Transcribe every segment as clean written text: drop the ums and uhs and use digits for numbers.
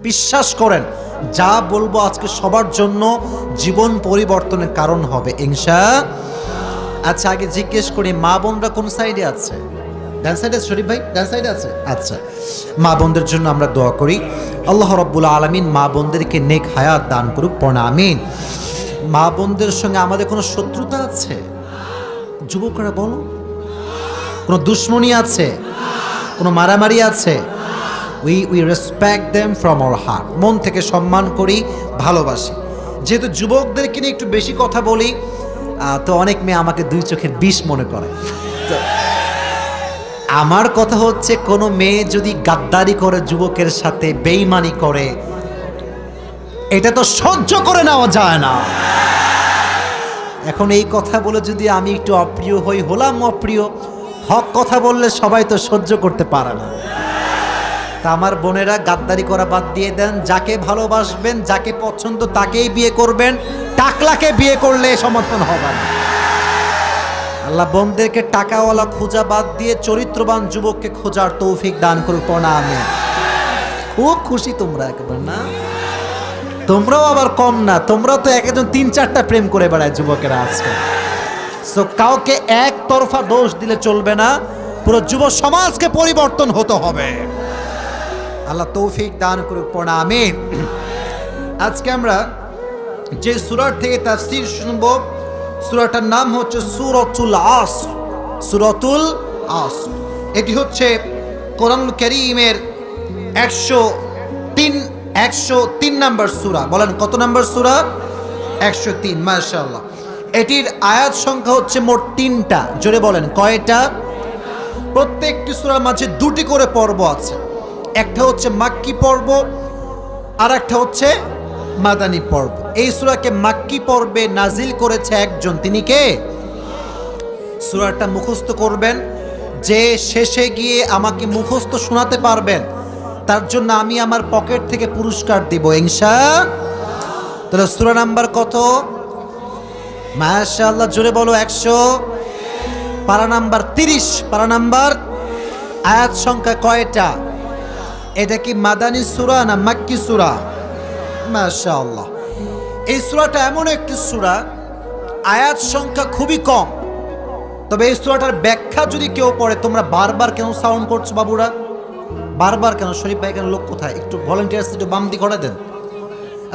বিশ্বাস করেন, যা বলবো আজকে সবার জন্য জীবন পরিবর্তনের কারণ হবে ইনশাআল্লাহ। আচ্ছা, আগে জিজ্ঞেস করি, মা বোনরা কোন সাইডে আছে? ডান সাইডে আছে শরীফ ভাই? ডান সাইডে আছে। আচ্ছা, মা বোনদের জন্য আমরা দোয়া করি, আল্লাহ রাব্বুল আলামিন মা বোনদেরকে নেক হায়াত দান করুক, পড়া আমিন। মা বোনদের সঙ্গে আমাদের কোনো শত্রুতা আছে? যুবকরা বলো, কোনো দুশ্মনী আছে? কোনো মারামারি আছে? We respect them from our heart, মন থেকে সম্মান করি, ভালোবাসি। যেহেতু যুবকদেরকে নিয়ে একটু বেশি কথা বলি, তো অনেক মেয়ে আমাকে দুই চোখের বিষ মনে করে। তো আমার কথা হচ্ছে, কোনো মেয়ে যদি গাদ্দারি করে, যুবকের সাথে বেঈমানি করে, এটা তো সহ্য করে নেওয়া যায় না। এখন এই কথা বলে যদি আমি একটু অপ্রিয় হই, হলাম অপ্রিয়। হক কথা বললে সবাই তো সহ্য করতে পারে না। তা আমার বোনেরা, গাদ্দারি করা বাদ দিয়ে দেন, যাকে ভালোবাসবেন, যাকে পছন্দ তাকেই বিয়ে করবেন, টাকলাকে বিয়ে করলে সমর্থন হবে না। আল্লাহ বোনদেরকে টাকাওয়ালা খোঁজা বাদ দিয়ে চরিত্রবান যুবককে খোঁজার তৌফিক দান করুক, পড়া আমিন। খুব খুশি তোমরা একেবারে না? তোমরাও আবার কম না, তোমরাও তো একজন 3-4টা প্রেম করে বেড়ায় যুবকেরা আজকে। সো কাউকে একতরফা দোষ দিলে চলবে না, পুরো যুব সমাজকে পরিবর্তন হতে হবে। আল্লাহ তৌফিক দান করুক, পড়া আমিন। আজকে আমরা যে সূরার থেকে তাফসীর শুনব, সূরাটার নাম হচ্ছে সূরাতুল আসর। সূরাতুল আসর এটি হচ্ছে কোরআনুল কারীমের 103 নম্বর সূরা। বলেন কত নম্বর সূরা? 103। মাশাআল্লাহ। এটির আয়াত সংখ্যা হচ্ছে মোট 3টা। জোরে বলেন কয়টা? প্রত্যেকটি সূরার মাঝে 2টি করে পর্ব আছে। একটা হচ্ছে মাক্কি পর্ব, আর একটা হচ্ছে মাদানী পর্ব। এই সূরাকে মাক্কি পর্বে নাজিল করেছে একজন, তিনি কে? সূরাটা মুখস্থ করবেন, যে শেষে গিয়ে আমাকে মুখস্থ শোনাতে পারবেন তার জন্য আমি আমার পকেট থেকে পুরস্কার দিব ইনশাআল্লাহ। তাহলে সূরা নাম্বার কত? মাশাআল্লাহ, জোরে বলো 100। পারা নাম্বার 30। পারা নাম্বার। আয়াত সংখ্যা কয়টা? এটা কি মাদানী সূরা না মাক্কি সূরা? মাশাআল্লাহ। এই সূরাটা এমন একটি সূরা, আয়াত সংখ্যা খুবই কম, তবে এই সূরাটার ব্যাখ্যা যদি কেউ পড়ে, তোমরা বারবার কেন সাউন্ড করছো বাবুরা? বারবার কেন? শরীফ ভাই কেন? লোক কোথায়? একটু ভলেন্টিয়ার্স একটু বাম দিকে ঘোরা দেন।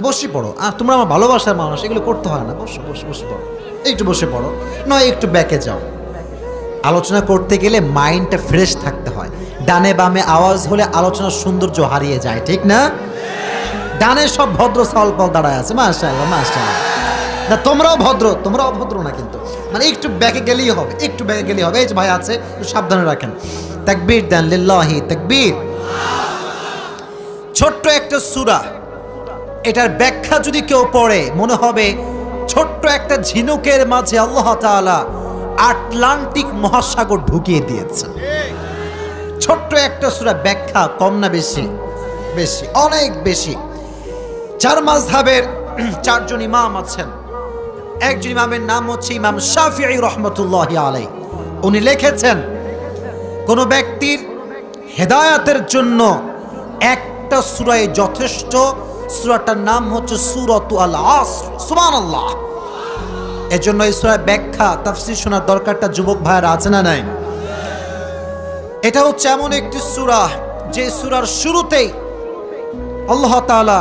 বসে পড়ো। আর তোমরা আমার ভালোবাসার মানুষ, এগুলো করতে হয় না। বসে বসে বসে পড়ো, একটু বসে পড়ো, নয় একটু ব্যাকে যাও। আলোচনা করতে গেলে মাইন্ডটা ফ্রেশ থাকতে হয়। ডানে বামে আওয়াজ হলে আলোচনার সৌন্দর্য হারিয়ে যায়, ঠিক না? ডানে সব ভদ্র সালপাল দাঁড়ায় আছে, মাশাআল্লাহ মাশাআল্লাহ। না তোমরাও ভদ্র, তোমরা অভদ্র না কিন্তু, মানে একটু ব্যাকে গেলেই হবে, একটু ব্যাকে গেলেই হবে। এই যে ভাই আছে, একটু সাবধানে রাখেন। তাকবীর দেন, লিল্লাহি তাকবীর। ছোট্ট একটা সূরা, এটার ব্যাখ্যা যদি কেউ পড়ে, মনে হবে ছোট্ট একটা ঝিনুকের মাঝে আল্লাহ তাআলা আটলান্টিক মহাসাগর ঢুকিয়ে দিয়েছে। ছোট্ট একটা সূরা, ব্যাখ্যা কম না বেশি? বেশি, অনেক বেশি। 4 মাযহাবের 4 জন ইমাম আছেন। একজন ইমামের নাম হচ্ছে ইমাম শাফিঈ রাহমাতুল্লাহি আলাইহি। উনি লিখেছেন, কোন ব্যক্তির হেদায়েতের জন্য একটা সূরাই যথেষ্ট। সূরাটার নাম হচ্ছে সূরাতুল আসর। সুবহানাল্লাহ। এজন্য এই সূরার ব্যাখ্যা তাফসীর শোনার দরকারটা যুবক ভাইয়েরা আছে না নাই? এটা হচ্ছে এমন একটি সূরা, যে সূরার শুরুতেই আল্লাহ তাআলা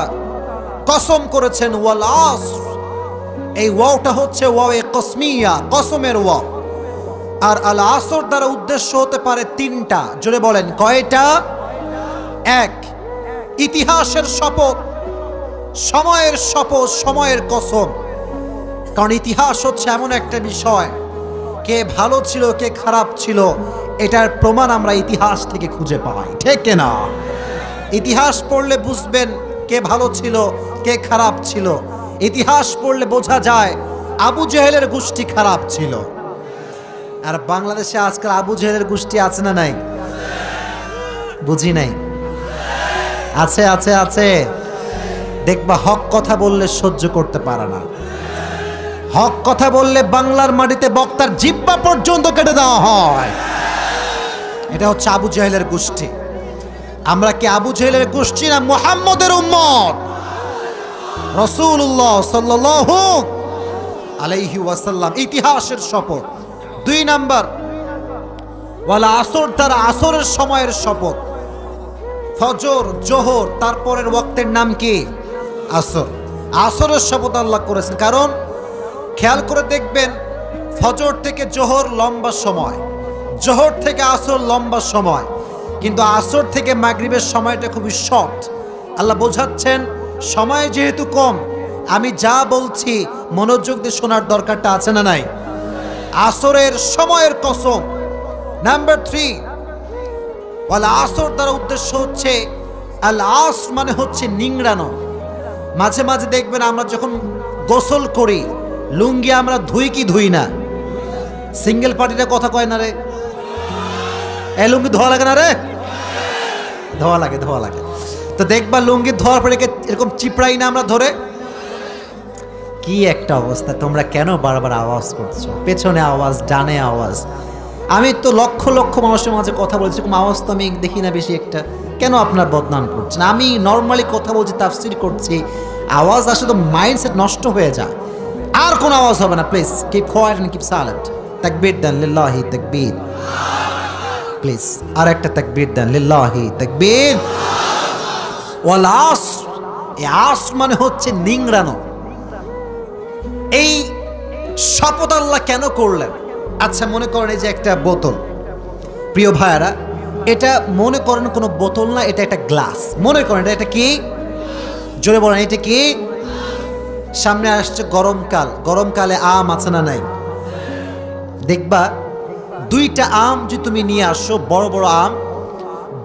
কসম করেছেন ওয়াল আসর। এই ওয়াওটা হচ্ছে ওয়াও কসমিয়া, কসমের ওয়াও। আর আল আসর দ্বারা উদ্দেশ্য হতে পারে 3টা। জোরে বলেন কয়টা? 1, ইতিহাসের শপথ, সময়ের শপথ, সময়ের কসম। কারণ ইতিহাস হচ্ছে এমন একটা বিষয়, কে ভালো ছিল কে খারাপ ছিল এটার প্রমাণ আমরা ইতিহাস থেকে খুঁজে পাই, ঠিক না? ইতিহাস পড়লে বুঝবেন কে ভালো ছিল কে খারাপ ছিল। ইতিহাস পড়লে বোঝা যায় আবু জেহেলের গোষ্ঠী খারাপ ছিল। আর বাংলাদেশে আজকাল আবু জেহেলের গোষ্ঠী আছে না নাই? বুঝি নাই। আছে আছে আছে। দেখবা হক কথা বললে সহ্য করতে পারে না। হক কথা বললে বাংলার মাটিতে বক্তার জিহ্বা পর্যন্ত কেটে দেওয়া হয়। এটা হচ্ছে আবু জেহেলের গোষ্ঠী। আমরা কি আবু জেহেলের গোষ্ঠী না মুহাম্মদের উম্মত? রাসূলুল্লাহ সাল্লাল্লাহু আলাইহি ওয়াসাল্লাম ইতিহাসের শপথ। 2 নাম্বার ওয়াল আসর, তার আসরের সময়ের শপথ। ফজর, জোহর, তারপরের ওয়াক্তের নাম কি? আসর। আসরের শপথ আল্লাহ করেছেন, কারণ খেয়াল করে দেখবেন ফজর থেকে জোহর লম্বা সময়, জোহর থেকে আসর লম্বা সময়, কিন্তু আসর থেকে মাগরিবের সময়টা খুবই শর্ট। আল্লাহ বোঝাচ্ছেন সময় যেহেতু কম, আমি যা বলছি মনোযোগ দিয়ে শোনার দরকারটা আছে না নাই? আসরের সময়ের কসম। নাম্বার 3 ওয়াল আসর দ্বারা উদ্দেশ্য হচ্ছে আল আস মানে হচ্ছে নিংড়ানো। মাঝে মাঝে দেখবেন আমরা যখন গোসল করি লুঙ্গি আমরা ধুই কি ধুই না? সিঙ্গেল পার্টিটা কথা কয় না রে, এই লুঙ্গি ধোয়া লাগে না রে? ধোয়া লাগে, ধোয়া লাগে। তো দেখবা লুঙ্গি ধোয়ার পরে এরকম চিপড়াই না আমরা ধরে। কি একটা অবস্থা! তোমরা কেন বারবার আওয়াজ করছো? পেছনে আওয়াজ, ডানে আওয়াজ। আমি তো লক্ষ লক্ষ মানুষের মাঝে কথা বলছি, এরকম আওয়াজ তো আমি দেখি না বেশি একটা। কেন আপনার বদনাম করছেন? আমি নর্মালি কথা বলছি, তাফসীর করছি, আওয়াজ আসলে তো মাইন্ডসেট নষ্ট হয়ে যায়। আর কোনো আওয়াজ হবে না, please keep quiet and keep silent. তাকবীর দেন, লিল্লাহি তাকবীর। প্লিজ আর একটা তাকবীর দেন, লিল্লাহি তাকবীর। ওয়াল আস, এই আস মানে হচ্ছে নিংড়ানো। এই শপথ আল্লাহ কেন করলেন? আচ্ছা মনে করেন এই যে একটা বোতল, প্রিয় ভাইয়ারা, এটা মনে করেন কোনো বোতল না, এটা একটা গ্লাস। মনে করেন এটা কি? জোরে বলেন, এটা কি? সামনে আসছে গরমকাল, গরমকালে আম আছে না নাই? দেখবা 2টা আম যদি তুমি নিয়ে আসো, বড় বড় আম,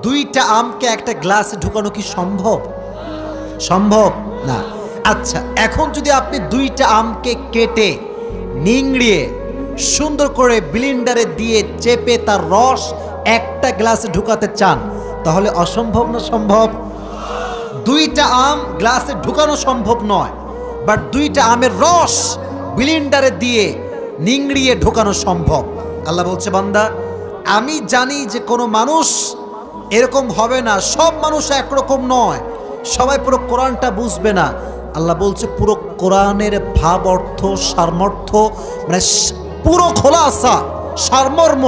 2টা আমকে একটা গ্লাসে ঢুকানো কি সম্ভব? সম্ভব না। আচ্ছা এখন যদি আপনি 2টা আমকে কেটে নিংড়িয়ে সুন্দর করে ব্লেন্ডারে দিয়ে চেপে তার রস একটা গ্লাসে ঢুকাতে চান, তাহলে অসম্ভব না সম্ভব? 2টা আম গ্লাসে ঢুকানো সম্ভব নয়, বাট 2টা আমের রস ব্লেন্ডারে দিয়ে নিংড়িয়ে ঢোকানো সম্ভব। আল্লাহ বলছে বান্দা আমি জানি যে কোনো মানুষ এরকম হবে না, সব মানুষ একরকম নয়, সবাই পুরো কোরআনটা বুঝবে না। আল্লাহ বলছে পুরো কোরআনের ভাব, অর্থ, সারমর্থ, মানে পুরো খোলাসা, সারমর্ম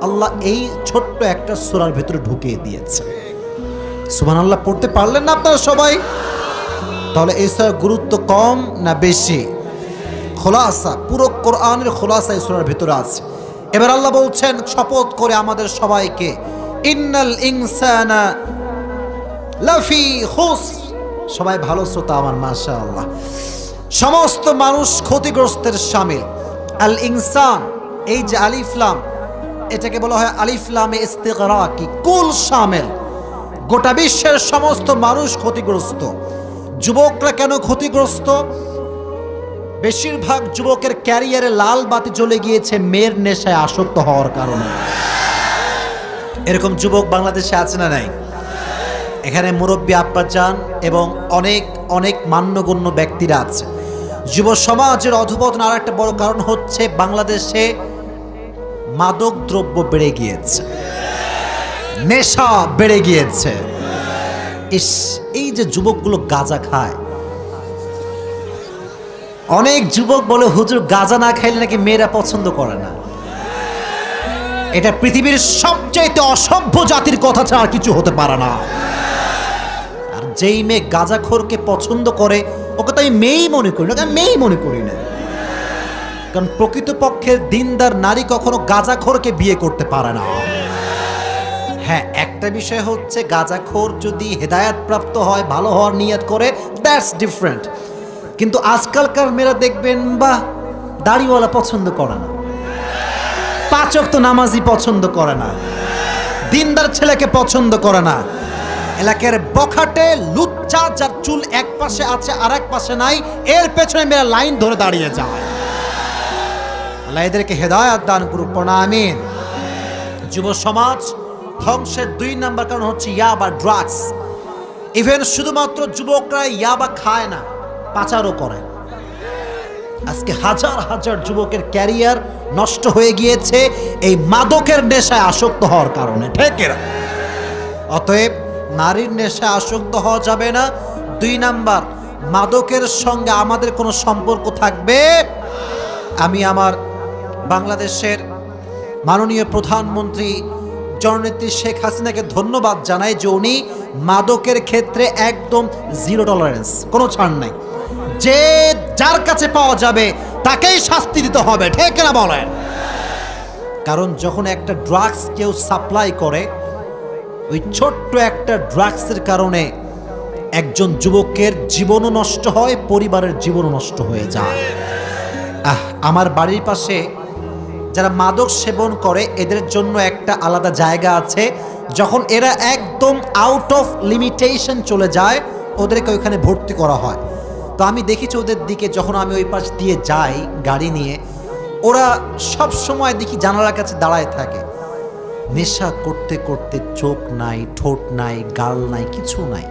আল্লাহ এই ছোট্ট একটা সূরার ভিতরে ঢুকিয়ে দিয়েছে। সুবহানাল্লাহ পড়তে পারলেন না আপনারা সবাই? তাহলে এই সূরার গুরুত্ব কম না বেশি? খোলাসা, পুরো কোরআনের খোলাসা এই সূরার ভিতরে আছে। এবার আল্লাহ বলছেন শপথ করে আমাদের সবাইকে, ইন্নাল ইনসানা লাফি খুসর। সবাই ভালো শ্রোতা আমার, মাশাআল্লাহ। সমস্ত মানুষ ক্ষতিগ্রস্তের শামিল। আল ইনসান, এই যে আলিফ লাম, এটাকে বলা হয় আলিফ লামে ইস্তিগরাকি, কুল শামিল। গোটা বিশ্বের সমস্ত মানুষ ক্ষতিগ্রস্ত। যুবকরা কেন ক্ষতিগ্রস্ত? বেশিরভাগ যুবকের ক্যারিয়ারে লাল বাতি জ্বলে গিয়েছে মেয়ের নেশায় আসক্ত হওয়ার কারণে। এরকম যুবক বাংলাদেশে আছে না নাই? এখানে মুরব্বী আব্বাজান এবং অনেক অনেক মান্যগণ্য ব্যক্তিরা আছে। যুব সমাজের অধঃপতন আর একটা বড় কারণ হচ্ছে বাংলাদেশে মাদক দ্রব্য বেড়ে গিয়েছে, নেশা বেড়ে গিয়েছে। এই যে যুবকগুলো গাঁজা খায়, অনেক যুবক বলে হুজুর গাঁজা না খাইলে নাকি মেয়েরা পছন্দ করে না। এটা পৃথিবীর সবচাইতে অসভ্য জাতির কথা ছাড়া আর কিছু হতে পারে না। আর যেই মেয়ে গাঁজাখোরকে পছন্দ করে ওকে তো আমি মেয়েই মনে করি না, আমি মেয়েই মনে করি না। কারণ প্রকৃতপক্ষে দিনদার নারী কখনো গাঁজাখোরকে বিয়ে করতে পারে না। হ্যাঁ, একটা বিষয় হচ্ছে গাঁজাখোর যদি হেদায়েত প্রাপ্ত হয়, ভালো হওয়ার নিয়ত করে, দ্যাটস ডিফারেন্ট। কিন্তু আজকালকার মেয়েরা দেখবেন বা দাড়িওয়ালা পছন্দ করে না, 5 ওয়াক্ত নামাজি পছন্দ করে না, দিনদার ছেলেকে পছন্দ করে না। এলাকার বখাটে লুচ্চা যার চুল এক পাশে আছে আর এক পাশে নাই, এর পেছনে মেয়েরা লাইন ধরে দাঁড়িয়ে যায়। আল্লাহ এদেরকে হেদায়েত দান করুক, আমিন। যুব সমাজ ধ্বংসের 2 নাম্বার কারণ হচ্ছে ইয়াবা, ড্রাগস। ইভেন শুধুমাত্র যুবকরা ইয়াবা খায় না, পাচারও করে। আজকে হাজার হাজার যুবকের ক্যারিয়ার নষ্ট হয়ে গিয়েছে এই মাদকের নেশায় আসক্ত হওয়ার কারণে। ঠিক এরা। অতএব নারীর নেশায় আসক্ত হওয়া যাবে না। 2 নাম্বার, মাদকের সঙ্গে আমাদের কোনো সম্পর্ক থাকবে। আমি আমার বাংলাদেশের মাননীয় প্রধানমন্ত্রী জননেত্রী শেখ হাসিনাকে ধন্যবাদ জানাই যে উনি মাদকের ক্ষেত্রে একদম 0 টলারেন্স, কোনো ছাড় নাই। যে যার কাছে পাওয়া যাবে তাকেই শাস্তি দিতে হবে, ঠিক না বলেন? কারণ যখন একটা ড্রাগস কেউ সাপ্লাই করে, ওই ছোট্ট একটা ড্রাগসের কারণে একজন যুবকের জীবনও নষ্ট হয়, পরিবারের জীবনও নষ্ট হয়ে যায়। আমার বাড়ির পাশে যারা মাদক সেবন করে এদের জন্য একটা আলাদা জায়গা আছে। যখন এরা একদম আউট অফ লিমিটেশন চলে যায়, ওদেরকে ওইখানে ভর্তি করা হয়। তো আমি দেখেছি ওদের দিকে, যখন আমি ওই পাশ দিয়ে যাই গাড়ি নিয়ে, ওরা সব সময় দেখি জানালার কাছে দাঁড়ায় থাকে। নেশা করতে করতে চোখ নাই, ঠোঁট নাই, গাল নাই, কিছু নাই,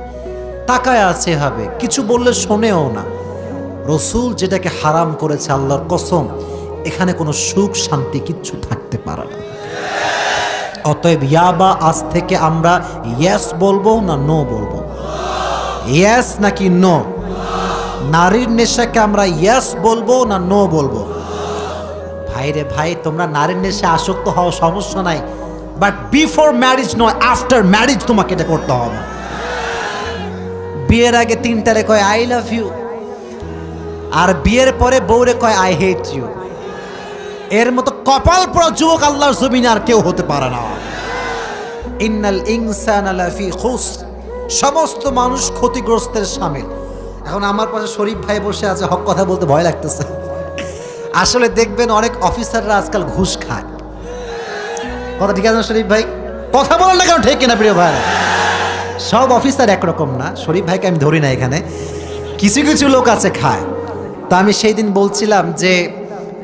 তাকায় আছে হবে, কিছু বললে শোনেও না। রসুল যেটাকে হারাম করেছে, আল্লাহর কসম, এখানে কোনো সুখ শান্তি কিচ্ছু থাকতে পারে না। অতএব ইয়াবা আজ থেকে আমরা ইয়েস বলবো না নো বলবো? ইয়েস নাকি নো? নারীর নেশাকে আমরা ইয়েস বলবো না নো বলবো? ভাইরে ভাই, তোমরা নারীর নেশায় আসক্ত হওয়া সমস্যা নাই, বাট বিফোর ম্যারেজ নয়, আফটার ম্যারেজ তোমাকে এটা করতে হবে। বিয়ের আগে 3টারে কয় আই লাভ ইউ, আর বিয়ের পরে বউরে কয় আই হেট ইউ। এর মতো কপাল পোড়া যুবক আল্লাহর জমিনে আর কেউ হতে পারে না। ইন্নাল ইনসানা লাফি খুসর, সমস্ত মানুষ ক্ষতিগ্রস্তের শামিল। এখন আমার পাশে শরীফ ভাই বসে আছে, হক কথা বলতে ভয় লাগতেছে। আসলে দেখবেন অনেক অফিসাররা আজকাল ঘুষ খায়। কথা ঠিক আছে না শরীফ ভাই? কথা বলেন না কেন, ঠিক কিনা প্রিয় ভাই? সব অফিসার একরকম না, শরীফ ভাইকে আমি ধরি না এখানে, কিছু কিছু লোক আছে খায়। তা আমি সেই দিন বলছিলাম যে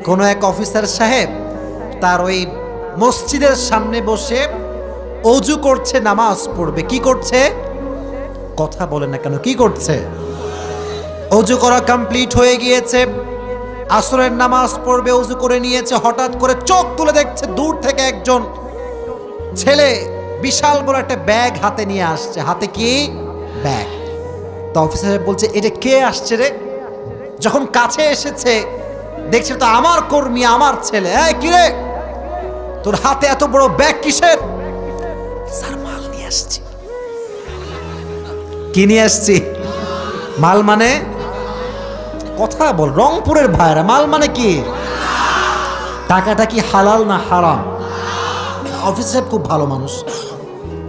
কোনো এক অফিসার সাহেব তার ওই মসজিদের সামনে বসে অজু করছে, নামাজ পড়বে। কি করছে? কথা বলে না কেন, কি করছে? অজু করা কমপ্লিট হয়ে গিয়েছে, আসরের নামাজ পড়বে, অজু করে নিয়েছে। হঠাৎ করে চোখ তুলে দেখছে দূর থেকে একজন ছেলে বিশাল বড় একটা ব্যাগ হাতে নিয়ে আসছে। হাতে কি? ব্যাগ। তো অফিসার বলছে, এটা কে আসছে রে? যখন কাছে এসেছে দেখছে তো আমার কর্মী, আমার ছেলে। এই কি রে, তোর হাতে এত বড় ব্যাগ কিসের? স্যার মাল নিয়ে আসছি। কি নিয়ে আসছি? মাল মানে? কথা বল, রংপুরের ভাইরা, মাল মানে কি? টাকাটা কি হালাল না হারাম? অফিসার সাহেব খুব ভালো মানুষ,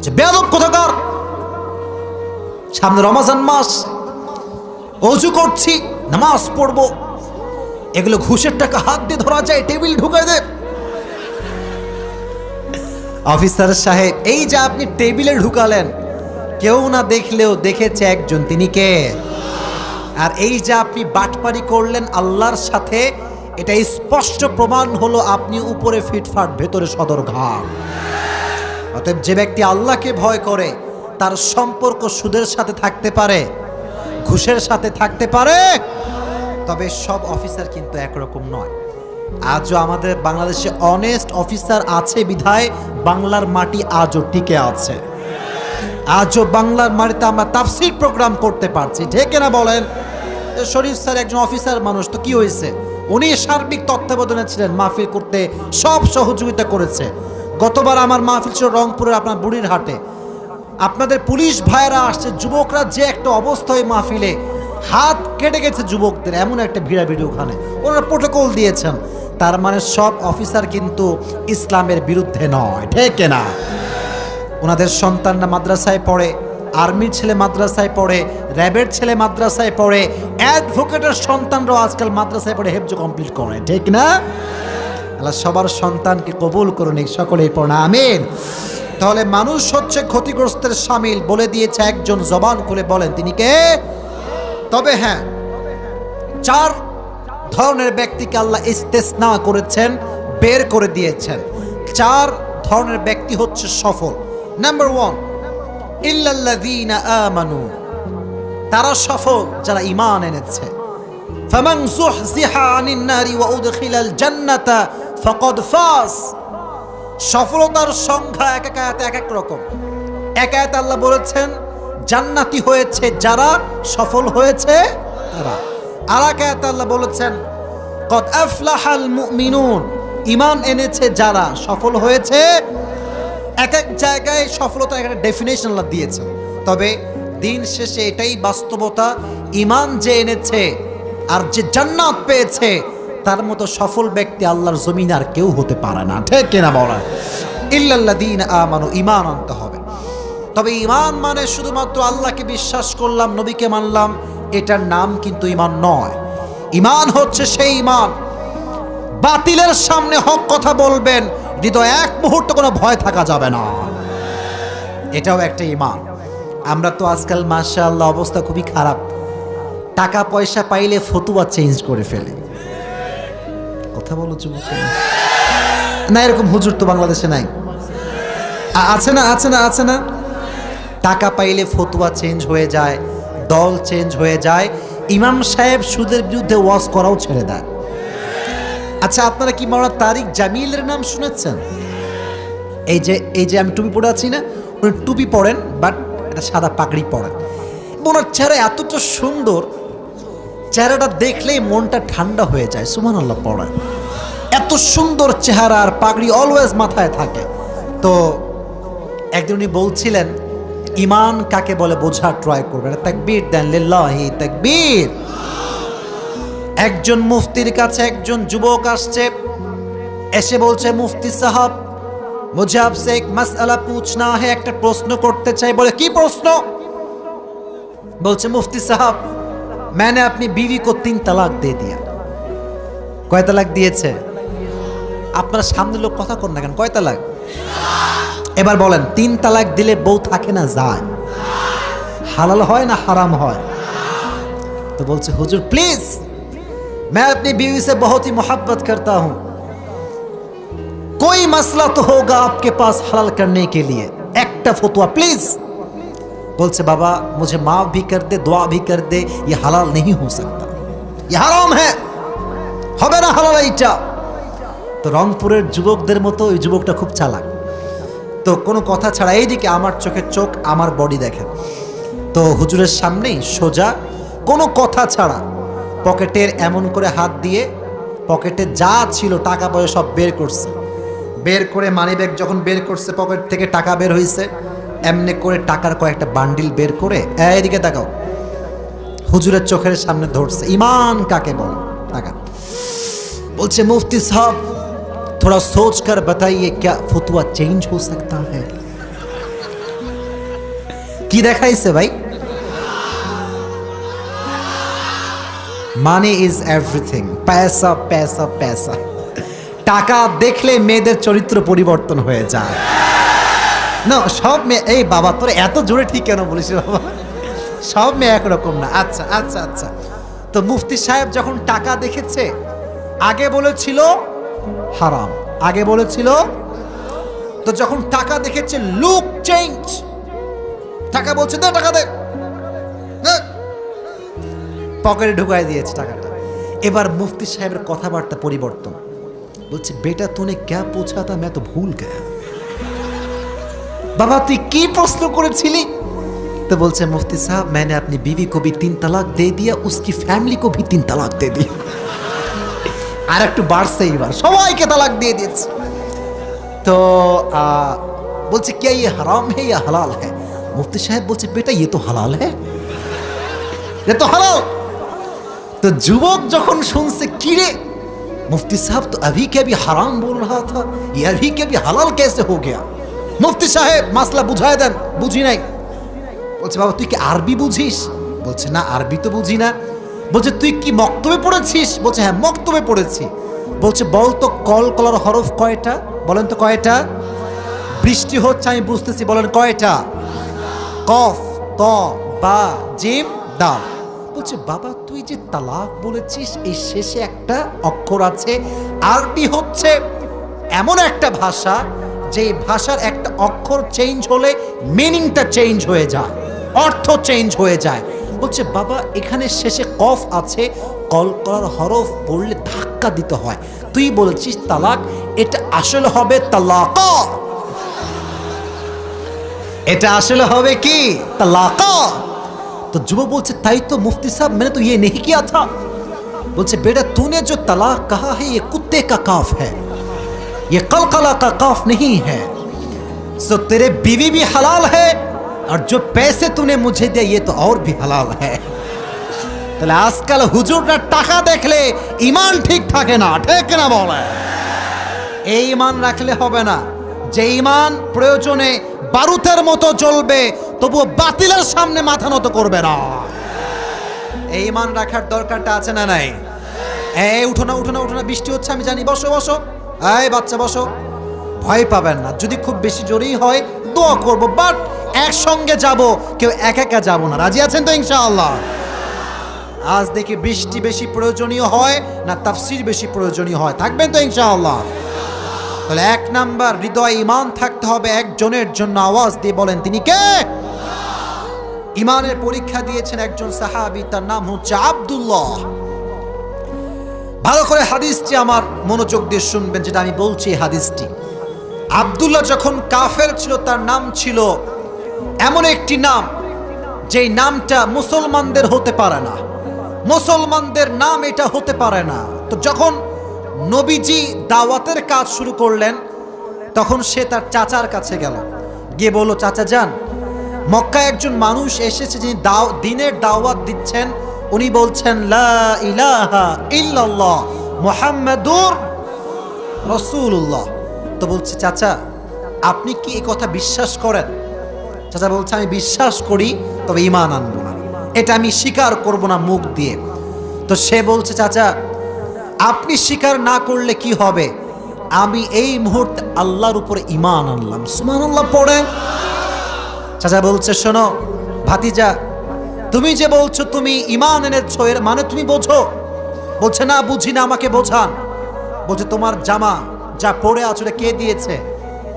যে বেয়াদব কোথাকার, সামনে রমজান মাস, অজু করছি, নামাজ পড়বো, এগুলো ঘুষের টাকা হাত দিয়ে ধরা যায়, টেবিল ঢুকাই দে। অফিসার সাহেব, এই যে আপনি টেবিলে ঢুকালেন, কেউ না দেখলেও দেখেছে একজন, তিনি কে? আর এই যে আপনি বাটপারি করলেন আল্লাহর সাথে, এটা স্পষ্ট প্রমাণ হলো আপনি উপরে ফিটফাট, ভেতরে সদরঘাট। অতএব যে ব্যক্তি আল্লাহকে ভয় করে, তার সম্পর্ক সুদের সাথে থাকতে পারে, ঘুষের সাথে থাকতে পারে। তবে সব অফিসার কিন্তু একরকম নয়। আজও আমাদের বাংলাদেশে অনেস্ট অফিসার আছে বিধায় বাংলার মাটি আজও টিকে আছে। আজও বাংলার মাটিতে আমরা তাফসীর প্রোগ্রাম করতে পারছি, ঠিক না বলেন? শরীফ স্যার একজন অফিসার মানুষ, তো কি হয়েছে? উনি সার্বিক তত্ত্বাবধানে ছিলেন, মাহফিল করতে সব সহযোগিতা করেছে। গতবার আমার মাহফিল ছিল রংপুরের আপনার বুড়িরহাটে। আপনাদের পুলিশ ভাইয়েরা আসছে, যুবকরা যে একটা অবস্থা, ওই মাহফিলে হাত কেটে গেছে যুবকদের, এমন একটা ভিড়াভিড়ি ওখানে। ওনারা প্রোটোকল দিয়েছেন। তার মানে সব অফিসার কিন্তু ইসলামের বিরুদ্ধে নয়, ঠিক না? ওনাদের সন্তানরা মাদ্রাসায় পড়ে, আর্মির ছেলে মাদ্রাসায় পড়ে, র্যাবের ছেলে মাদ্রাসায় পড়ে, অ্যাডভোকেটের সন্তানরাও আজকাল মাদ্রাসায় পড়ে হেফজ কমপ্লিট করে, ঠিক না? আল্লাহ সবার সন্তানকে কবুল করুন, সকলেই পড়া আমিন। তাহলে মানুষ হচ্ছে ক্ষতিগ্রস্তের শামিল, বলে দিয়েছে একজন, জবান খুলে বলেন তিনি কে? তবে হ্যাঁ, 4 ধরনের ব্যক্তিকে আল্লাহ ইস্তেসনা করেছেন, বের করে দিয়েছেন। 4 ধরনের ব্যক্তি হচ্ছে সফল। নাম্বার 1, ইল্লাল্লাযীনা আমানু, তারা সফল যারা ঈমান এনেছে। ফামান যুহযিহা আনিন নারি ওয়া উদখিলাল জান্নাতা ফাকাদ ফাজ। সফলতার সংখ্যা এক এক আয়াতে এক এক রকম। এক আয়াতে আল্লাহ বলেছেন জান্নাতি হয়েছে যারা, সফল হয়েছে তারা। আর এক আয়াতে আল্লাহ বলেছেন কদ আফলাহাল মুমিনুন, ঈমান এনেছে যারা, সফল হয়েছে। এক এক জায়গায় সফলতার একটা ডেফিনেশন আল্লাহ দিয়েছেন। তবে দিন শেষে এটাই বাস্তবতা, ঈমান যে এনেছে আর যে জান্নাত পেয়েছে তার মতো সফল ব্যক্তি আল্লাহর জমিনে আর কেউ হতে পারে না। ঠিক কিনা বলেন? ইল্লাল্লাযীনা আমানু, ঈমান আনতে হবে। তবে ঈমান মানে শুধুমাত্র আল্লাহকে বিশ্বাস করলাম, নবীকে মানলাম, এটার নাম কিন্তু ঈমান নয়। ঈমান হচ্ছে সেই ঈমান, বাতিলের সামনে হক কথা বলবেন, হৃদয় এক মুহূর্ত কোনো ভয় থাকা যাবে না, এটাও একটা ঈমান। আমরা তো আজকাল মাশাআল্লাহ অবস্থা খুবই খারাপ, টাকা পয়সা পাইলে ফতুয়া চেঞ্জ করে ফেলে। কথা বলো যুবক, না এরকম হুজুর তো বাংলাদেশে নাই? আছে না, আছে না, আছে না? টাকা পাইলে ফতুয়া চেঞ্জ হয়ে যায়, দল চেঞ্জ হয়ে যায়, ইমাম সাহেব সুদের বিরুদ্ধে ওয়াজ করাও ছেড়ে দেয়। আচ্ছা, আপনারা কি মাওলানা তারিক জামিলের নাম শুনেছেন? এই যে আমি টুপি পরে আছি না, উনি টুপি পরেন বাট একটা সাদা পাগড়ি পরেন। ওনার চেহারা এতটা সুন্দর, চেহারাটা দেখলেই মনটা ঠান্ডা হয়ে যায়। সুবহানাল্লাহ পড়েন, এত সুন্দর চেহারা আর পাগড়ি অলওয়েজ মাথায় থাকে। তো একদিন উনি বলছিলেন ঈমান কাকে বলে বোঝার ট্রাই করবেন। তাকবীর দেন, লিল্লাহি তাকবীর। একজন মুফতির কাছে একজন যুবক আসছে, এসে বলছে মুফতি সাহেব মুঝে আপসে এক মাসআলা পুছনা है, একটা প্রশ্ন করতে চাই। বলে কি প্রশ্ন? বলছে মুফতি সাহেব मैंने अपनी बीवी को 3 तलाक दे दिया। কয় তালাক দিয়েছে? আপনারা সামনে লোক কথা কর না কেন, কয় তালাক? এবার বলেন 3 তালাক দিলে বউ থাকে না যায়? হালাল হয় না হারাম হয়? তো বলছে হুজুর প্লিজ मैं अपनी बीवी से बहुत ही मोहब्बत करता हूं, कोई मसला तो होगा आपके पास हलाल करने के लिए, একটা ফতোয়া প্লিজ। बोलছে बाबा मुझे माफ भी कर दे, दुआ भी कर दे, ये हलाल नहीं हो सकता, ये हराम है, হবে না হালাল এইটা। তো রংপুরের যুবকদের মতো ওই যুবকটা খুব চালাক, তো কোনো কথা ছাড়া এইদিকে আমার চোখের চোখ, আমার বডি দেখেন, তো হুজুরের সামনেই সোজা কোনো কথা ছাড়া পকেটের এমন করে হাত দিয়ে পকেটে যা ছিল টাকা পয়সা সব বের করছে। বের করে মানিব্যাগ যখন বের করছে, পকেট থেকে টাকা বের হয়েছে, এমনি করে টাকার কয়েকটা বান্ডিল বের করে এইদিকে তাকাও, হুজুরের চোখের সামনে ধরছে। ঈমান কাকে বলে? টাকা। বলছে মুফতি সাহেব थोड़ा सोच कर बताइए क्या फतवा चेंज हो सकता है? কি দেখাইছে ভাই? মানি ইজ এভরিথিং, পয়সা পয়সা পয়সা। টাকা দেখলে মেয়েদের চরিত্র পরিবর্তন হয়ে যায় না? সব মেয়ে, এই বাবা তোর এত জোরে ঠিক কেন বলিস বাবা? সব মেয়ে একরকম না। আচ্ছা আচ্ছা আচ্ছা, তো মুফতি সাহেব যখন টাকা দেখেছে, আগে বলেছিল হারাম, আগে বলেছিল, তো যখন টাকা দেখেছে লুক চেঞ্জ, টাকা বলছে দে টাকা দে, পকেটে ঢুকাই দিয়েছে টাকাটা। এবার মুফতি সাহেবের কথাবার্তা পরিবর্তন, বলছে বেটা তুনে ক্যা পুছা থা मैं तो भूल गया। বাবা তুই কি প্রশ্ন করেছিলি? তো বলছে মুফতি সাহেব मैंने अपनी बीवी को भी 3 तलाक दे दिया, उसकी फैमिली को भी 3 तलाक दे दिया। আর একটু বাড়ছে, এবার সবাইকে তালাক দিয়ে দিয়েছে। তো বলছে क्या ये हराम है या हलाल है? मुफ्ती साहब বলছে बेटा ये तो हलाल है, ये तो हलाल। तो যুবক যখন শুনছে কি রে, मुफ्ती साहब तो अभी के भी हराम बोल रहा था, ये अभी के भी हलाल कैसे हो गया? मुफ्ती साहब মাসলা বুঝায় দেন। বুঝি নাই। বলছে বাবা তুই কি আরবি বুঝিস? বলছে না আরবি তো বুঝি না। বলছে তুই কি মক্তবে পড়েছিস? বলছে হ্যাঁ মক্তবে পড়েছি। বলছে বল তো কলকলার হরফ কয়টা? বলেন তো কয়টা? বৃষ্টি হচ্ছে আমি বুঝতেছি, বলেন কয়টা? কফ, ত, বা, জিম, দাল। বলছে বাবা তুই যে তালাক বলেছিস এই শেষে একটা অক্ষর আছে। আরবি হচ্ছে এমন একটা ভাষা যে ভাষার একটা অক্ষর চেঞ্জ হলে মিনিংটা চেঞ্জ হয়ে যায়, অর্থ চেঞ্জ হয়ে যায়। বলছে বাবা এখানে শেষে কফ আছে, কলকলার হরফ পড়লে ধাক্কা দিতে হয়, তুই বলছিস তালাক, এটা আসলে হবে তালাক। এটা আসলে হবে কি তালাকা। তো যুবক বলছে তাই তো মুফতি সাহেব मैंने तो ये नहीं किया था। बोलছে बेटा तूने जो तलाक कहा है ये कुत्ते का काफ है, ये कलकला का काफ नहीं है। तो तेरे बीवी भी हलाल है और जो पैसे तूने मुझे दिए ये तो और भी हलाल है। তাহলে আজকাল হুজুররা টাকা দেখলে ঈমান ঠিক থাকে না, ঠিক না বলে? এই ঈমান রাখলে হবে না, যে ঈমান প্রয়োজনে বারুদের মতো জ্বলবে তবুও বাতিলের সামনে মাথা নত করবে না। এই ঈমান রাখার দরকারটা আছে না নাই? এই উঠো না উঠো না উঠো না, বৃষ্টি হচ্ছে আমি জানি, বসো বসো। এই বাচ্চা বসো, ভয় পাবেন না। যদি খুব বেশি জোরেই হয় দোয়া করব, বাট একসঙ্গে যাব, কেউ একা একা যাব না। রাজি আছেন তো ইনশাআল্লাহ? আজ দেখি বৃষ্টি বেশি প্রয়োজনীয় হয় না তাফসীর বেশি প্রয়োজনীয় হয়? থাকবেন তো ইনশাআল্লাহ? তাহলে এক নাম্বার, হৃদয় ঈমান থাকতে হবে একজনের জন্য। আওয়াজ দিয়ে বলেন তিনি কে? ঈমানের পরীক্ষা দিয়েছেন একজন সাহাবী, তার নাম হচ্ছে আব্দুল্লাহ। ভালো করে হাদিসটি আমার মনোযোগ দিয়ে শুনবেন, যেটা আমি বলছি হাদিসটি। আব্দুল্লাহ যখন কাফের ছিল তার নাম ছিল এমন একটি নাম যেই নামটা মুসলমানদের হতে পারে না, মুসলমানদের নাম এটা হতে পারে না। তো যখন নবীজি দাওয়াতের কাজ শুরু করলেন তখন সে তার চাচার কাছে গেল, গিয়ে বলল, চাচা যান, মক্কায় একজন মানুষ এসেছে যিনি দ্বীনের দাওয়াত দিচ্ছেন, উনি বলছেন লা ইলাহা ইল্লাল্লাহ মুহাম্মাদুর রাসূলুল্লাহ। তো বলছে, চাচা আপনি কি এই কথা বিশ্বাস করেন? চাচা বলছে, আমি বিশ্বাস করি, তবে ঈমান আনবো না, এটা আমি স্বীকার করব না মুখ দিয়ে। তো সে বলছে, চাচা আপনি স্বীকার না করলে কি হবে, আমি এই মুহূর্তে আল্লাহর উপরে ঈমান আনলাম। সুবহানাল্লাহ পড়েন। চাচা বলছে, শোনো ভাতিজা, তুমি যে বলছো তুমি ঈমান এনেছো, এর মানে তুমি বোঝো? বলছে, না বুঝি না, আমাকে বোঝান। বলছে, তোমার জামা যা পরে আছো এটা কে দিয়েছে?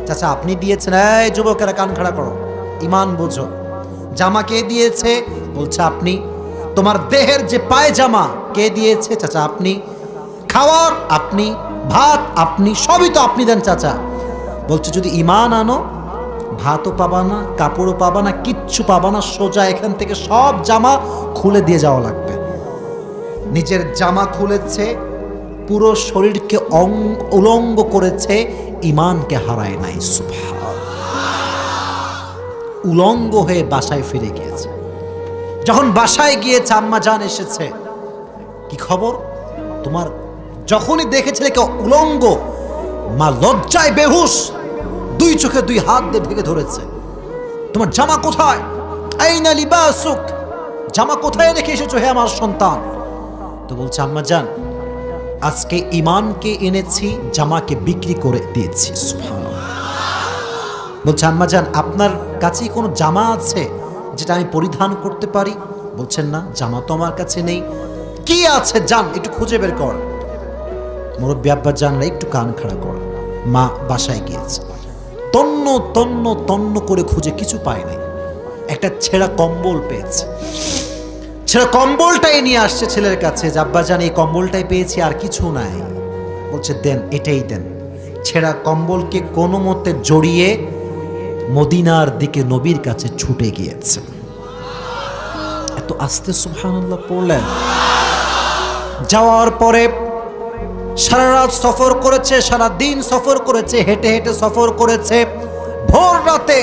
চাচা আপনি দিয়েছেন। এই যুবকেরা কান খাড়া করো, ঈমান বোঝো। জামা কে দিয়েছে? বলছে আপনি। তোমার দেহের যে পায়জামা কে দিয়েছে? চাচা আপনি। খাওয়ার আপনি, ভাত আপনি, সবই তো আপনি দেন চাচা। বলছে, যদি ঈমান আনো ভাতও পাবা না, কাপড়ও পাবা না, কিচ্ছু পাবা না, সোজা এখান থেকে সব জামা খুলে দিয়ে যাওয়া লাগবে। নিজের জামা খুলেছে, পুরো শরীরকে উলঙ্গ করেছে, ঈমানকে হারায় নাই। সুবহানাল্লাহ। উলঙ্গ হয়ে বাসায় ফিরে গিয়েছে। যখন বাসায় গিয়েছে আম্মা জান এসেছে, কি খবর তোমার? যখনই দেখেছিলে কেউ উলঙ্গ, মা লজ্জায় বেহুশ, দুই চোখে দুই হাত দিয়ে ঢেকে ধরেছে। তোমার জামা কোথায়? আইনা লিবাসুক, জামা কোথায় রেখে এসেছো হে আমার সন্তান? তো বলছে, আম্মা জান আজকে ঈমানকে এনেছি, জামাকে বিক্রি করে দিয়েছি। সুবহানাল্লাহ। বলছে, আম্মা জান আপনার কাছে কোনো জামা আছে যেটা আমি পরিধান করতে পারি? বলছেন, না জামা তো আমার কাছে নেই। কি আছে জান একটু খুঁজে বের কর। মুরব্বী আব্বা জানরা একটু কান খাড়া কর। মা বাসায় গিয়েছে, তন্ন তন্ন তন্ন করে খুঁজে কিছু পায় নাই। একটা ছেঁড়া কম্বল পেয়েছে, ছেঁড়া কম্বলটাই নিয়ে আসছে ছেলের কাছে, আব্বা জান এই কম্বলটাই পেয়েছি, আর কিছু নাই। বলছে, দেন এটাই দেন। ছেঁড়া কম্বলকে কোনো মতে জড়িয়ে মদিনার দিকে নবীর কাছে ছুটে গিয়েছে। এত আস্তে সুবহানাল্লাহ পড়লেন। যাওয়ার পরে সারা রাত সফর করেছে, সারা দিন সফর করেছে, হেঁটে হেঁটে সফর করেছে। ভোর রাতে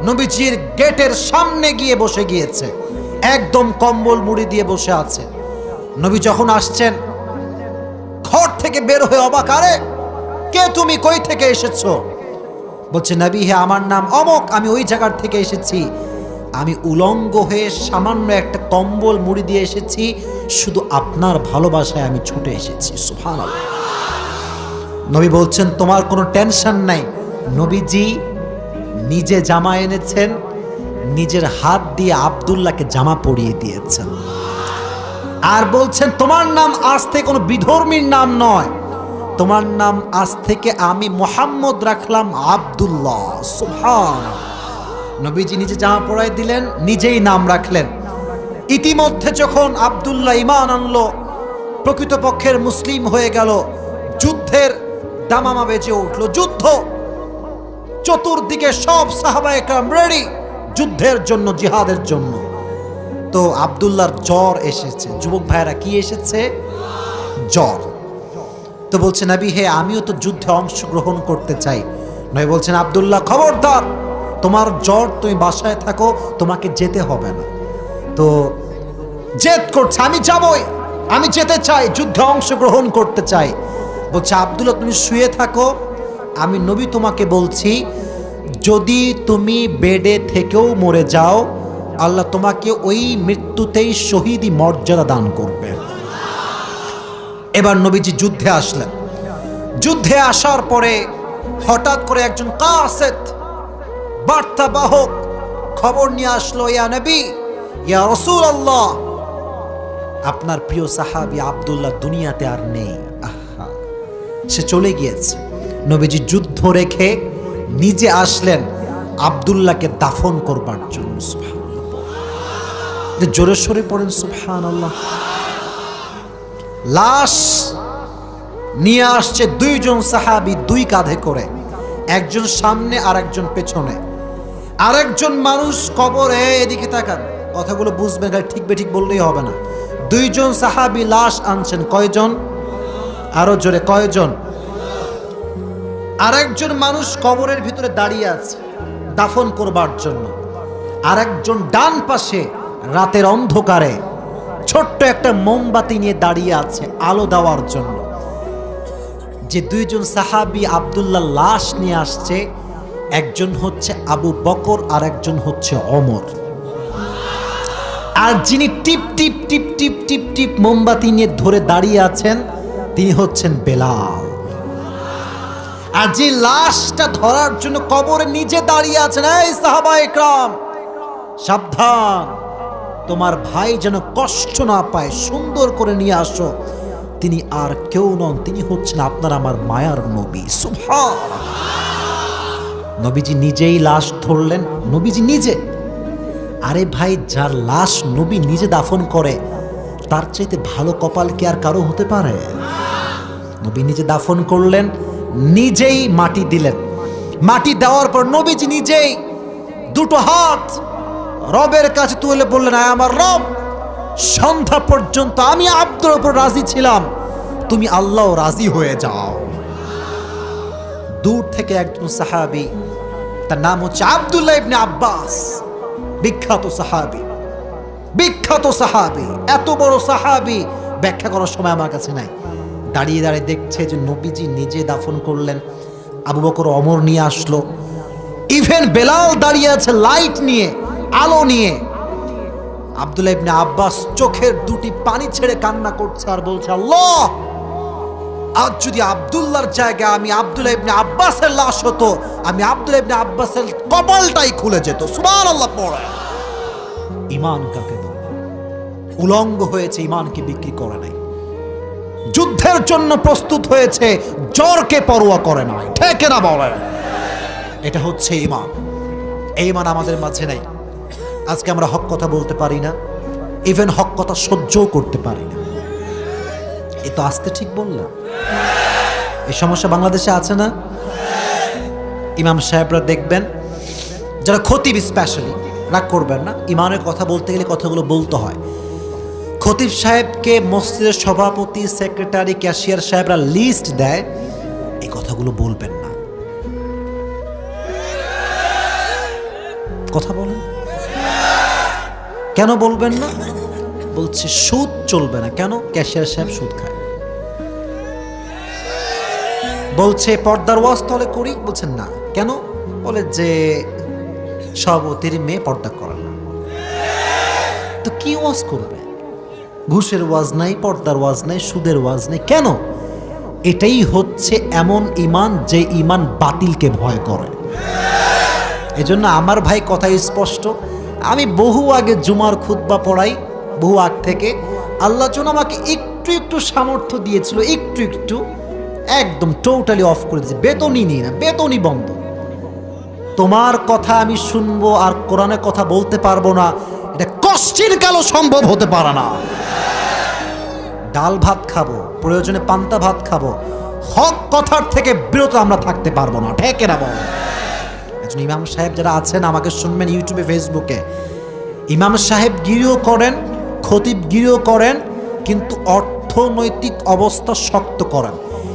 নবীজির গেটের সামনে গিয়ে বসে গিয়েছে, একদম কম্বল মুড়ি দিয়ে বসে আছে। নবী যখন আসছেন ঘর থেকে বের হয়ে অবাক, আরে কে তুমি, কই থেকে এসেছো? বলছে, নবী হে আমার নাম অমক, আমি ওই জায়গার থেকে এসেছি, আমি উলঙ্গ হয়ে সামান্য একটা কম্বল মুড়ি দিয়ে এসেছি, শুধু আপনার ভালোবাসায় আমি ছুটে এসেছি। সুবহানাল্লাহ। নবী বলছেন, তোমার কোনো টেনশন নাই। নবীজি নিজে জামা এনেছেন, নিজের হাত দিয়ে আব্দুল্লাহকে জামা পরিয়ে দিয়েছেন, আর বলছেন তোমার নাম আজ থেকে কোনো বিধর্মীর নাম নয়, তোমার নাম আজ থেকে আমি মুহাম্মদ রাখলাম আব্দুল্লাহ। সুবহানাল্লাহ। নবীজি নিজে জামা পরাই দিলেন, নিজেই নাম রাখলেন। ইতিমধ্যে যখন আব্দুল্লাহ ঈমান আনলো, প্রকৃতপক্ষের মুসলিম হয়ে গেল, যুদ্ধের দামামা বেজে উঠল। যুদ্ধ চতুর্দিকে সব সাহাবায়ে কেরাম রেডি যুদ্ধের জন্য, জিহাদের জন্য। তো আব্দুল্লাহর জ্বর এসেছে। যুবক ভাইরা কি এসেছে? জ্বর। তো বলছে নবী হে, আমিও তো যুদ্ধে অংশগ্রহণ করতে চাই। নবী বলছেন আব্দুল্লাহ খবরদার, তোমার জ্বর, তুমি বাসায় থাকো, তোমাকে যেতে হবে না। তো জেদ করছে, আমি যাবই, আমি যেতে চাই, যুদ্ধে অংশগ্রহণ করতে চাই। বলছে আব্দুল্লাহ তুমি শুয়ে থাকো, আমি নবী তোমাকে বলছি যদি তুমি বেডে থেকেও মরে যাও, আল্লাহ তোমাকে ওই মৃত্যুতেই শহীদি মর্যাদা দান করবে। এবার নবীজি যুদ্ধে আসলেন। যুদ্ধে আসার পরে হঠাৎ করে একজন কাসেদ বার্তাবাহক খবর নিয়ে আসলো, ইয়া নবী, ইয়া রাসূলুল্লাহ, আপনার প্রিয় সাহাবী আব্দুল্লাহ দুনিয়াতে আর নেই। আহা, সে চলে গিয়েছে। নবীজি যুদ্ধ রেখে নিজে আসলেন আব্দুল্লাহকে দাফন করবার জন্য। সুবহানাল্লাহ, জোরে সোরে পড়েন সুবহানাল্লাহ। লাশ নিয়ে আসছে দুইজন সাহাবী, দুই কাঁধে করে, একজন সামনে আর একজন পেছনে। আরেকজন মানুষ কবরে, এদিকে তাকান, কথাগুলো বুঝবেন, ঠিক বেঠিক বললেই হবে না। দুইজন সাহাবী লাশ আনছেন, কয়জন? আরো জোরে, কয়জন? আরেকজন মানুষ কবরের ভিতরে দাঁড়িয়ে আছে দাফন করবার জন্য। আরেকজন ডান পাশে রাতের অন্ধকারে ছোট্ট একটা মোমবাতি নিয়ে দাঁড়িয়ে আছে আলো দেওয়ার জন্য। যে দুইজন সাহাবী আব্দুল্লাহ লাশ নিয়ে আসছে, একজন হচ্ছে আবু বকর আর একজন হচ্ছে ওমর। আর যিনি টিপ টিপ টিপ টিপ টিপ টিপ মোমবাতি নিয়ে ধরে দাঁড়িয়ে আছেন, তিনি হচ্ছেন বেলাল। আর যে লাশটা ধরার জন্য কবরে নিজে দাঁড়িয়ে আছেন, এই সাহাবায়ে কেরাম সাবধান, তোমার ভাই যেন কষ্ট না পায়, সুন্দর করে নিয়ে আসো। তিনি আর কেউ নন, তিনি হচ্ছেন আপনার আমার মায়ার নবী। সুবহানাল্লাহ। নবীজি নিজেই লাশ ধরলেন, নবীজি নিজে। আরে ভাই, যার লাশ নবী নিজে দাফন করে, তার চাইতে ভালো কপাল কি আর কারো হতে পারে? নবী নিজে দাফন করলেন, নিজেই মাটি দিলেন। মাটি দেওয়ার পর নবীজি নিজেই দুটো হাত রবের কাছে তুলে বললেন, আয় আমার রব, সন্ধ্যা পর্যন্ত আমি আব্দুর উপর রাজি ছিলাম, তুমি আল্লাহ রাজি হয়ে যাও। দূর থেকে একজন সাহাবী, তার নাম হচ্ছে আব্দুল্লাহ ইবনে আব্বাস, বিখ্যাত সাহাবী, বিখ্যাত সাহাবী। এত বড় সাহাবী ব্যাখ্যা করার সময় আমার কাছে নাই। দাঁড়িয়ে দাঁড়িয়ে দেখছে যে নবীজি নিজে দাফন করলেন, আবু বকর ওমর নিয়ে আসলো, ইভেন বেলাল দাঁড়িয়ে আছে লাইট নিয়ে, আলো নিয়ে। আব্দুল্লাহ ইবনে আব্বাস চোখের দুটি পানি ছেড়ে কান্না করছে আর বলছে, আল্লাহ, আজ যদি আব্দুল্লাহর জায়গায় আমি আব্দুল্লাহ ইবনে আব্বাসের লাশ হতো, আমি আব্দুল্লাহ ইবনে আব্বাসের কপালটাই খুলে যেত। সুবহানাল্লাহ পড়ে। ঈমান কাকে বলে? উলঙ্গ হয়েছে, ঈমানকে বিক্রি করে নাই। যুদ্ধের জন্য প্রস্তুত হয়েছে, জ্বরকে পরোয়া করে না, ঠিক না বলে? এটা হচ্ছে ঈমান। এই ঈমান আমাদের মাঝে নাই। আজকে আমরা হক কথা বলতে পারি না, ইভেন হক কথা সহ্যও করতে পারি না। এ তো আসতে ঠিক বললাম। এই সমস্যা বাংলাদেশে আছে না? ইমাম সাহেবরা দেখবেন, যারা খতিব স্পেশালি, রাগ করবেন না, ইমানের কথা বলতে গেলে কথাগুলো বলতে হয়। খতিব সাহেবকে মসজিদের সভাপতি, সেক্রেটারি, ক্যাশিয়ার সাহেবরা লিস্ট দেয়, এই কথাগুলো বলবেন না। কথা বলেন, কেন বলবেন না? বলছে সুদ চলবে না। কেন? ক্যাশিয়ার সাহেব সুদ খায়। বলছে পর্দার ওয়াজ তাহলে করি, বলছেন না। কেন? বলে যে সভাপতির মেয়ে পর্দা করে না। তো কি ওয়াজ করবে? ঘুষের ওয়াজ নাই, পর্দার ওয়াজ নাই, সুদের ওয়াজ নাই। কেন? এটাই হচ্ছে এমন ঈমান যে ঈমান বাতিলকে ভয় করে। এজন্য আমার ভাই কথা স্পষ্ট, আমি বহু আগে জুমার খুতবা পড়াই, বহু আগ থেকে। আল্লাহ যেন আমাকে একটু একটু সামর্থ্য দিয়েছিল, একটু একটু, একদম টোটালি অফ করে দিয়েছে। বেতনই নিই না, বেতনই বন্ধ। তোমার কথা আমি শুনবো আর কোরআনের কথা বলতে পারবো না, এটা কষ্টের কালো সম্ভব হতে পারে না। ডাল ভাত খাবো, প্রয়োজনে পান্তা ভাত খাবো, হক কথার থেকে বিরত আমরা থাকতে পারবো না, ঠিক না বল? একজন ইমাম সাহেব যারা আছেন আমাকে শুনবেন ইউটিউবে ফেসবুকে, ইমাম সাহেব গিরিও করেন, খতিব গিরিও করেন, কিন্তু অর্থনৈতিক অবস্থা শক্ত করেন।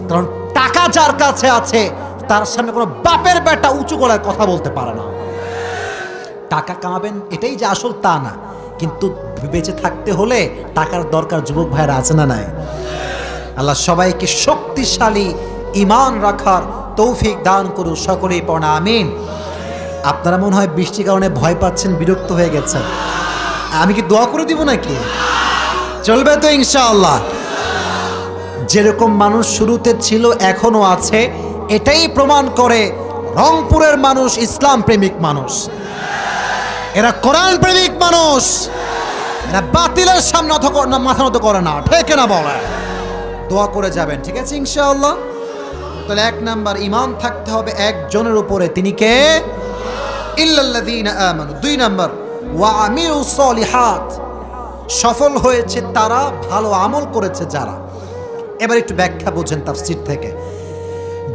কারণ টাকা যার কাছে আছে তার সামনে কোনো বাপের বেটা উঁচু গলায় কথা বলতে পারে না। টাকা কামাবেন এটাই যে আসল তা না, কিন্তু বেঁচে থাকতে হলে টাকার দরকার। যুবক ভাইরা আছে না নাই? আল্লাহ সবাইকে শক্তিশালী ঈমান রাখার তৌফিক দান করুন, সকলেই পড়া আমিন। আপনারা মনে হয় বৃষ্টির কারণে ভয় পাচ্ছেন, বিরক্ত হয়ে গেছেন। আমি কি দোয়া করে দিব নাকি? চলবে তো ইনশাআল্লাহ। যেরকম মানুষ শুরুতে ছিল এখনো আছে, এটাই প্রমাণ করে রংপুরের মানুষ ইসলাম প্রেমিক মানুষ, এরা কোরআন প্রেমিক মানুষ, এরা বাতিলের সামনে মাথা নত করে না, ঠিক না বলে? দোয়া করে যাবেন, ঠিক আছে ইনশাআল্লাহ। তাহলে 1 নাম্বার ঈমান থাকতে হবে একজনের উপরে, তিনি কে? ইল্লাল্লাযীনা আমানু। 2 নাম্বার ওয়া আমিলুস সলিহাত, সফল হয়েছে তারা, ভালো আমল করেছে যারা। এবার একটু ব্যাখ্যা বোঝেন তাফসীর থেকে।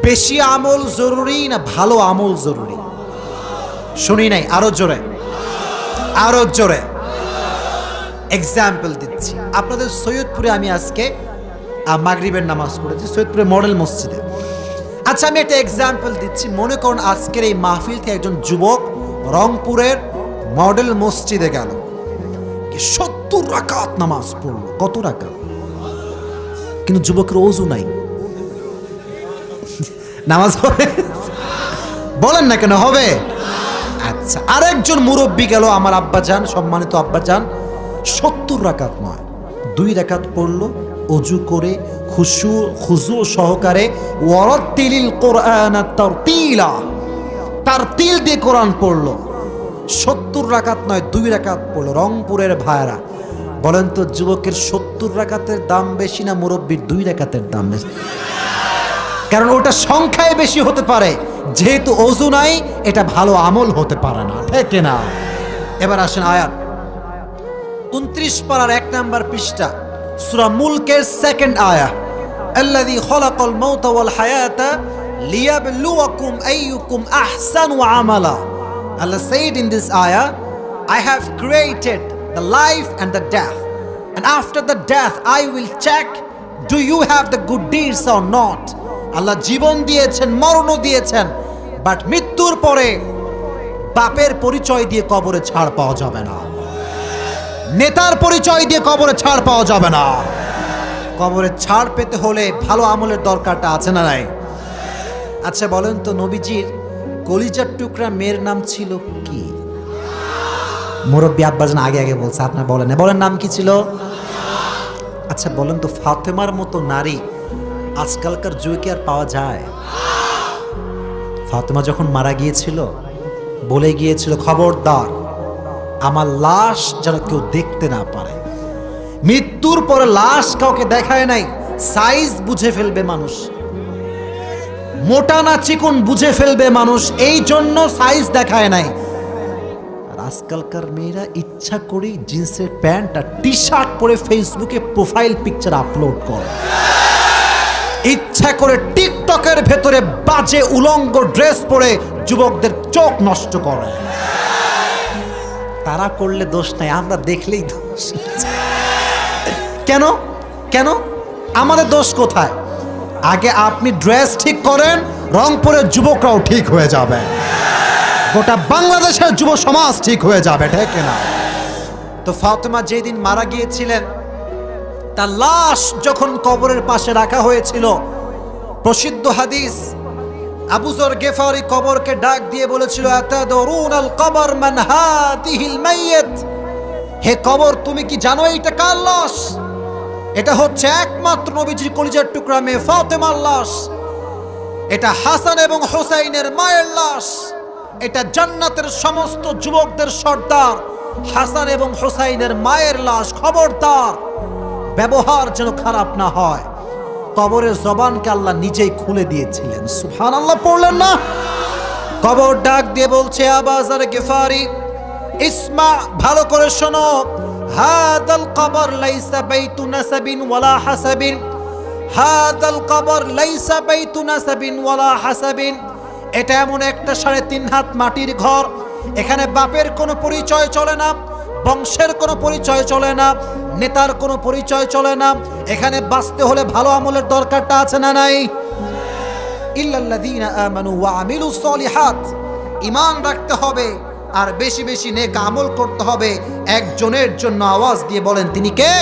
বেশি আমল জরুরি না ভালো আমল জরুরি? শুনি নাই, আরো জোরে, আরো জোরে। এক্সাম্পল দিচ্ছি। আপনাদের সৈয়দপুরে আমি আজকে মাগরিবের নামাজ পড়েছি, সৈয়দপুরে মডেল মসজিদে। আচ্ছা, আমি একটা এক্সাম্পল দিচ্ছি। মনে করুন আজকের এই মাহফিল থেকে একজন যুবক রংপুরের মডেল মসজিদে গেল, 70 রাকাত নামাজ পড়লো। কত রাকাত? কিন্তু যুবকের ওযু নাই, নামাজ হবে? বলেন না কেন হবে? আচ্ছা, আরেকজন মুরব্বী গেল, আমার আব্বাজান, সম্মানিত আব্বাজান, 70 রাকাত নয়, 2 রাকাত পড়লো অজু করে, খুশু সহকারে, ওয়ারাত্তিলিল কুরআনা তারতিলা, তারতিল দিয়ে কোরআন পড়লো। 70 রাকাত নয়, 2 রাকাত পড়লো। রংপুরের ভাইরা বলেন তো, যুবকের 70 রাকাতের দাম বেশি না মুরব্বীর 2 রাকাতের দাম বেশি? কারণ ওটা সংখ্যায় বেশি হতে পারে, যেহেতু ওযু নাই এটা ভালো আমল হতে পারে না, ঠিক না? এবার আসেন আয়াত 29 পারার 1 নাম্বার পৃষ্ঠা, সূরা মুলকের 2nd আয়াত। আল্লাযী খালাকাল মাউতা ওয়াল হায়াতা লিয়াবলুয়াকুম আইয়ুকুম আহসানু আমালা। Allah said in this ayah, I have created the life and the death, and after the death I will check, do you have the good deeds or not? আল্লাহ জীবন দিয়েছেন, মরণও দিয়েছেন, বাট মৃত্যুর পরে বাপের পরিচয় দিয়ে কবরে ছাড় পাওয়া যাবে না, নেতার পরিচয় দিয়ে কবরে ছাড় পাওয়া যাবে না। কবরে ছাড় পেতে হলে ভালো আমলের দরকারটা আছে না নাই? আচ্ছা বলেন তো, নবীজির কলিজার টুকরা মেয়ের নাম ছিল কি? মুরব্বী আব্বাজান আগে আগে বলছে, আপনার বলেন, বলেন নাম কি ছিল? আচ্ছা বলেন তো, ফাতেমার মতো নারী আজকালকার যুগে কি আর পাওয়া যায়? ফাতেমা যখন মারা গিয়েছিল বলে গিয়েছিল, খবরদার আমার লাশ যেন কেউ দেখতে না পারে। মৃত্যুর পরে লাশ কাউকে দেখায় নাই, সাইজ বুঝে ফেলবে মানুষ, মোটা না চিকন বুঝে ফেলবে মানুষ, এই জন্য সাইজ দেখায় নাই। আর আজকালকার মেয়েরা ইচ্ছা করে জিন্সের প্যান্ট আর টি শার্ট পরে ফেসবুকে প্রোফাইল পিকচার আপলোড করে, ইচ্ছা করে টিকটকের ভেতরে বাজে উলঙ্গ ড্রেস পরে যুবকদের চোখ নষ্ট করে। তারা করলে দোষ নাই, আমরা দেখলেই দোষ। কেন কেন আমাদের দোষ কোথায়? আগে আপনি ড্রেস ঠিক করেন, রংপুরের যুবকরাও ঠিক হয়ে যাবে, গোটা বাংলাদেশের যুব সমাজ ঠিক হয়ে যাবে, ঠিক না? তো ফাতেমা যেদিন মারা গিয়েছিলেন, তার লাশ যখন কবরের পাশে রাখা হয়েছিল, প্রসিদ্ধ হাদিস, আবু যর গেফারি কবরকে ডাক দিয়ে বলেছিল, আতাদরুনাল কবর মান হাদিহিল মাইয়িত, হে কবর তুমি কি জানো এটা কার লাশ? এটা হচ্ছে একমাত্র নবীজির কলিজার টুকরা মেয়ে ফাতেমার লাশ, এটা হাসান এবং হোসাইনের মায়ের লাশ, এটা জান্নাতের সমস্ত যুবকদের সর্দার হাসান এবং হোসাইনের মায়ের লাশ। খবরদার ব্যবহার যেন খারাপ না হয়। কবরের জবানকে আল্লাহ নিজেই খুলে দিয়েছিলেন, সুবহানাল্লাহ পড়লেন না? কবর ডাক দিয়ে বলছে, আবু যর গিফারি ইসমা, ভালো করে শোনো, হাদাল কবর লাইসা বাইতু নাসাবিন ওয়ালা হাসাবিন, হাদাল কবর লাইসা বাইতু নাসাবিন ওয়ালা হাসাবিন, এটা এমন একটা 3.5 হাত মাটির ঘর, এখানে বাপের কোনো পরিচয় চলে না, বংশের কোনো পরিচয় চলে না, নেতার কোনো পরিচয় চলে না। এখানে বাঁচতে হলে ভালো আমলের দরকারটা আছে না নাই? ইল্লাল্লাযীনা আমানু ওয়া আমিলুস সলিহাত, ঈমান রাখতে হবে আর বেশি বেশি নেক আমল করতে হবে। একজনের জন্য আওয়াজ দিয়ে বলেন তিনি কে?